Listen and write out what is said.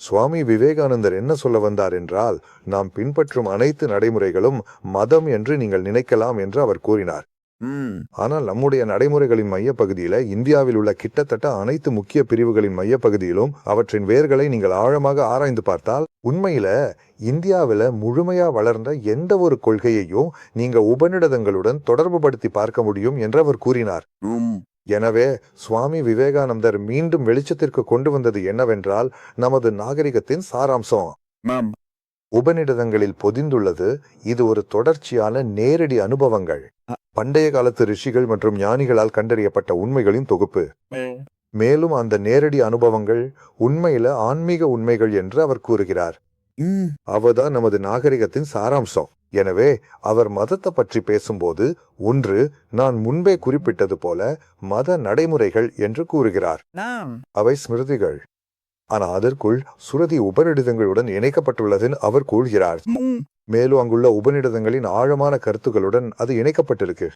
சுவாமி விவேகானந்தர் என்ன சொல்ல வந்தார் என்றால், நாம் பின்பற்றும் அனைத்து நடைமுறைகளும் மதம் என்று நீங்கள் நினைக்கலாம் என்று அவர் கூறினார். ஆனால் நம்முடைய நடைமுறைகளின் மையப்பகுதியில இந்தியாவில் உள்ள கிட்டத்தட்ட அனைத்து முக்கிய பிரிவுகளின் மையப்பகுதியிலும் அவற்றின் வேர்களை நீங்கள் ஆழமாக ஆராய்ந்து பார்த்தால் உண்மையில இந்தியாவில முழுமையா வளர்ந்த எந்த ஒரு கொள்கையையும் நீங்க உபநிடதங்களுடன் தொடர்பு படுத்தி பார்க்க முடியும் என்று அவர் கூறினார். எனவே சுவாமி விவேகானந்தர் மீண்டும் வெளிச்சத்திற்கு கொண்டு வந்தது என்னவென்றால் நமது நாகரிகத்தின் சாராம்சம் உபநிடதங்களில் பொதிந்துள்ளது. இது ஒரு தொடர்ச்சியான நேரடி அனுபவங்கள், பண்டைய காலத்து ரிஷிகள் மற்றும் ஞானிகளால் கண்டறியப்பட்ட உண்மைகளின் தொகுப்பு. மேலும் அந்த நேரடி அனுபவங்கள் உண்மையில ஆன்மீக உண்மைகள் என்று அவர் கூறுகிறார். அவதான் நமது நாகரிகத்தின் சாராம்சம். எனவே அவர் மதத்தை பற்றி பேசும்போது ஒன்று நான் முன்பே குறிப்பிட்டது போல மத நடைமுறைகள் என்று கூறுகிறார். அவை ஸ்மிருதிகள், ஆனால் அதற்குள் சுருதி உபநிடதங்களுடன் இணைக்கப்பட்டுள்ளது அவர் கூறுகிறார். மேலும் அங்குள்ள உபநிடதங்களின் ஆழமான கருத்துக்களுடன் அது இணைக்கப்பட்டிருக்கு.